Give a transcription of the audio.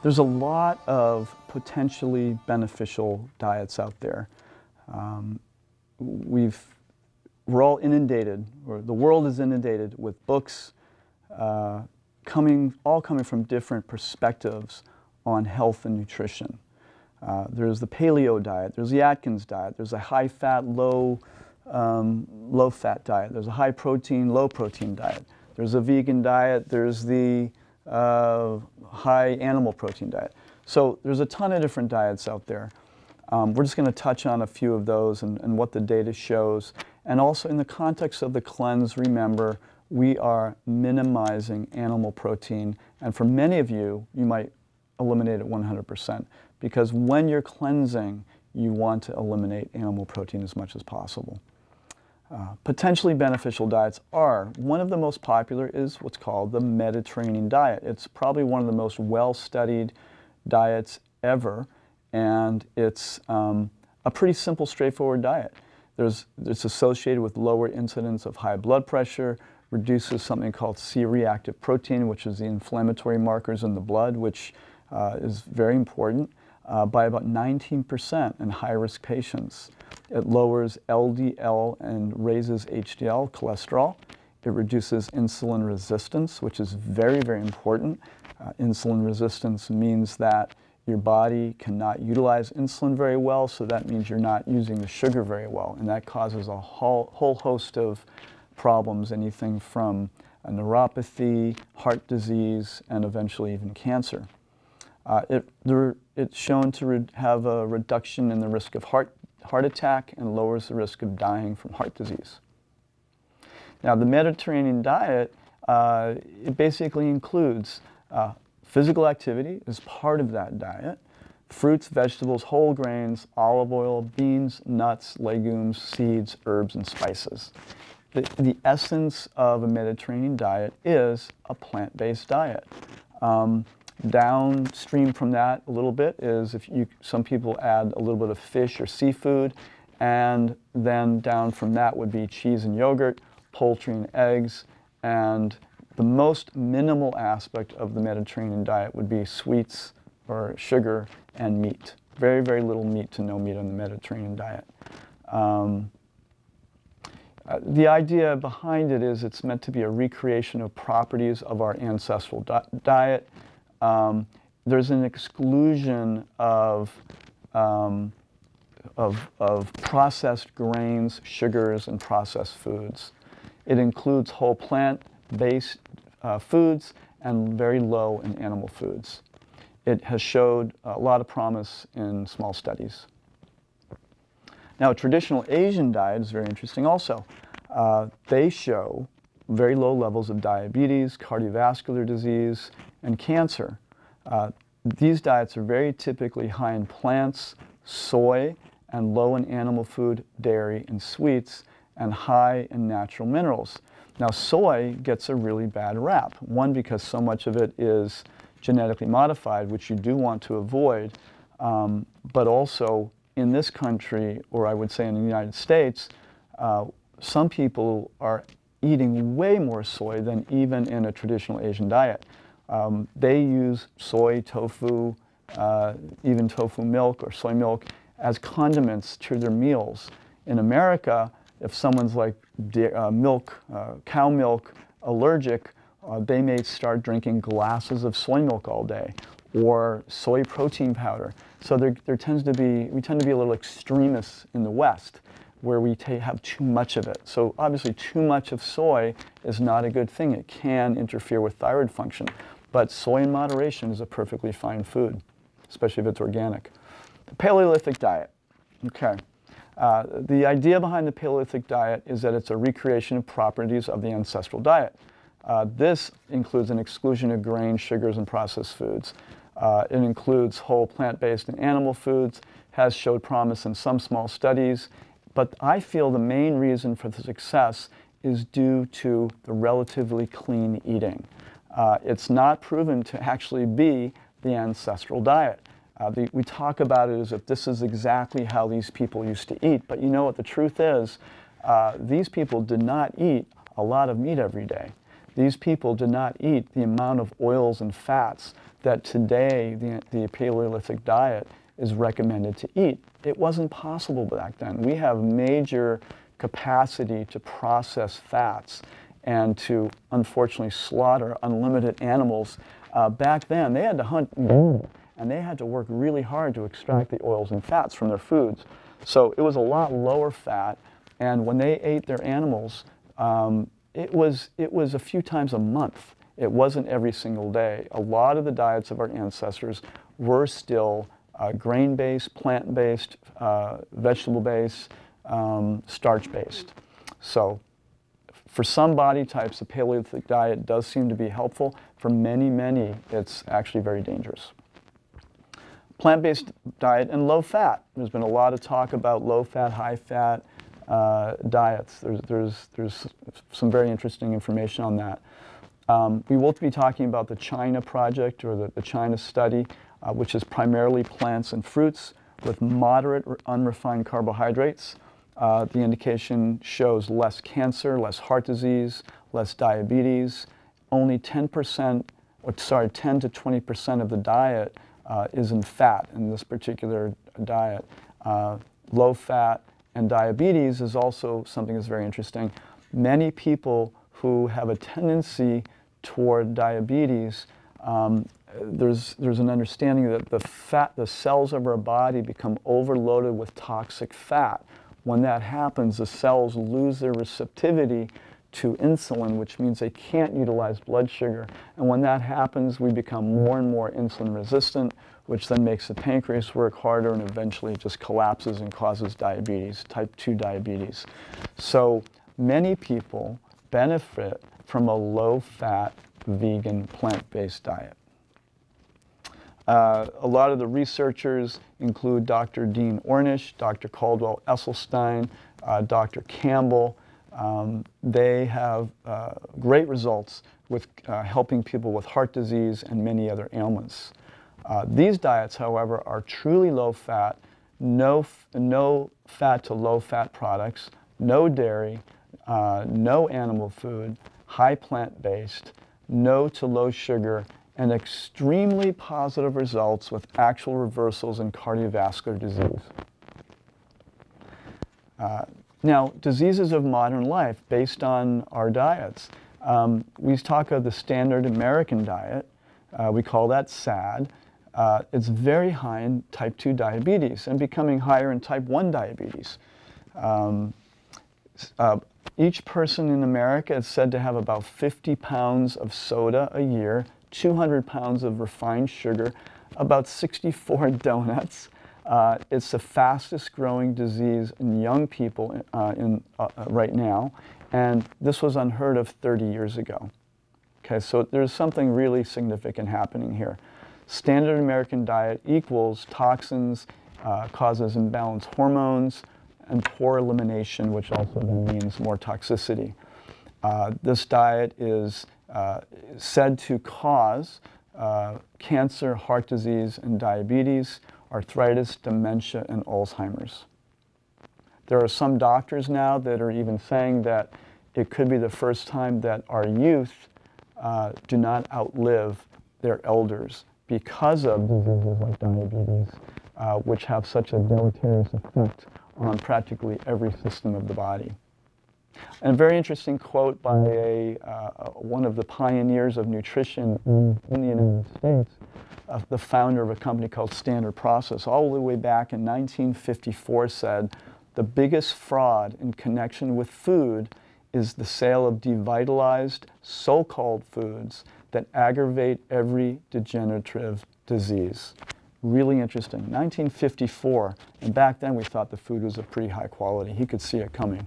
There's a lot of potentially beneficial diets out there. We're all inundated, or the world is inundated with books all coming from different perspectives on health and nutrition. There's the paleo diet, there's the Atkins diet, there's a high-fat, low-fat diet, there's a high-protein, low-protein diet, there's a vegan diet, there's the high animal protein diet. So there's a ton of different diets out there. We're just going to touch on a few of those and what the data shows. And also in the context of the cleanse, remember, we are minimizing animal protein. And for many of you, you might eliminate it 100%. Because when you're cleansing, you want to eliminate animal protein as much as possible. Potentially beneficial diets are, one of the most popular is what's called the Mediterranean diet. It's probably one of the most well-studied diets ever, and it's a pretty simple, straightforward diet. It's associated with lower incidence of high blood pressure, reduces something called C-reactive protein, which is the inflammatory markers in the blood, which is very important, by about 19% in high-risk patients. It lowers LDL and raises HDL cholesterol. It reduces insulin resistance, which is very, very important. Insulin resistance means that your body cannot utilize insulin very well, so that means you're not using the sugar very well, and that causes a whole host of problems, anything from a neuropathy, heart disease, and eventually even cancer. It's shown to have a reduction in the risk of heart attack and lowers the risk of dying from heart disease. Now, the Mediterranean diet, it basically includes physical activity as part of that diet, fruits, vegetables, whole grains, olive oil, beans, nuts, legumes, seeds, herbs, and spices. The essence of a Mediterranean diet is a plant-based diet. Downstream from that a little bit is some people add a little bit of fish or seafood, and then down from that would be cheese and yogurt, poultry and eggs, and the most minimal aspect of the Mediterranean diet would be sweets or sugar and meat. Very, very little meat to no meat on the Mediterranean diet. The idea behind it is it's meant to be a recreation of properties of our ancestral diet. There's an exclusion of processed grains, sugars, and processed foods. It includes whole plant-based foods and very low in animal foods. It has showed a lot of promise in small studies. Now, a traditional Asian diet is very interesting also. They show very low levels of diabetes, cardiovascular disease, and cancer. These diets are very typically high in plants, soy, and low in animal food, dairy, and sweets, and high in natural minerals. Now, soy gets a really bad rap. One, because so much of it is genetically modified, which you do want to avoid, but also in this country, or I would say in the United States, some people are eating way more soy than even in a traditional Asian diet. They use soy, tofu, even tofu milk or soy milk as condiments to their meals. In America, if someone's like cow milk allergic, they may start drinking glasses of soy milk all day, or soy protein powder. So we tend to be a little extremists in the West, where we have too much of it. So obviously too much of soy is not a good thing. It can interfere with thyroid function. But soy in moderation is a perfectly fine food, especially if it's organic. The Paleolithic diet. Okay. The idea behind the Paleolithic diet is that it's a recreation of properties of the ancestral diet. This includes an exclusion of grains, sugars, and processed foods. It includes whole plant-based and animal foods, has showed promise in some small studies, but I feel the main reason for the success is due to the relatively clean eating. It's not proven to actually be the ancestral diet. We talk about it as if this is exactly how these people used to eat, but you know what the truth is? These people did not eat a lot of meat every day. These people did not eat the amount of oils and fats that today the Paleolithic diet is recommended to eat. It wasn't possible back then. We have major capacity to process fats and to, unfortunately, slaughter unlimited animals. Back then, they had to hunt and they had to work really hard to extract the oils and fats from their foods. So it was a lot lower fat, and when they ate their animals, it was a few times a month. It wasn't every single day. A lot of the diets of our ancestors were still grain-based, plant-based, vegetable-based, starch-based. So for some body types, the Paleolithic diet does seem to be helpful. For many, many, it's actually very dangerous. Plant-based diet and low-fat. There's been a lot of talk about low-fat, high-fat diets. There's some very interesting information on that. We will be talking about the China project, or the China study, which is primarily plants and fruits with moderate unrefined carbohydrates. The indication shows less cancer, less heart disease, less diabetes. Only 10 to 20% of the diet is in fat in this particular diet. Low fat and diabetes is also something that's very interesting. Many people who have a tendency toward diabetes, there's an understanding that the cells of our body become overloaded with toxic fat. When that happens, the cells lose their receptivity to insulin, which means they can't utilize blood sugar. And when that happens, we become more and more insulin resistant, which then makes the pancreas work harder and eventually just collapses and causes diabetes, type 2 diabetes. So many people benefit from a low-fat, vegan, plant-based diet. A lot of the researchers include Dr. Dean Ornish, Dr. Caldwell Esselstyn, Dr. Campbell. They have great results with helping people with heart disease and many other ailments. These diets, however, are truly low-fat, no fat to low-fat products, no dairy, no animal food, high plant-based, no to low sugar, and extremely positive results with actual reversals in cardiovascular disease. Now, diseases of modern life based on our diets. We talk of the standard American diet. We call that SAD. It's very high in type 2 diabetes and becoming higher in type 1 diabetes. Each person in America is said to have about 50 pounds of soda a year, 200 pounds of refined sugar, about 64 donuts. It's the fastest growing disease in young people right now, and this was unheard of 30 years ago. Okay, so there's something really significant happening here. Standard American diet equals toxins, causes imbalanced hormones, and poor elimination, which also then means more toxicity. This diet is said to cause cancer, heart disease, and diabetes, arthritis, dementia, and Alzheimer's. There are some doctors now that are even saying that it could be the first time that our youth do not outlive their elders because of diseases like diabetes, which have such a deleterious effect on practically every system of the body. And a very interesting quote by one of the pioneers of nutrition in the United States, the founder of a company called Standard Process, all the way back in 1954 said, "The biggest fraud in connection with food is the sale of devitalized so-called foods that aggravate every degenerative disease." Really interesting. 1954, and back then we thought the food was of pretty high quality. He could see it coming.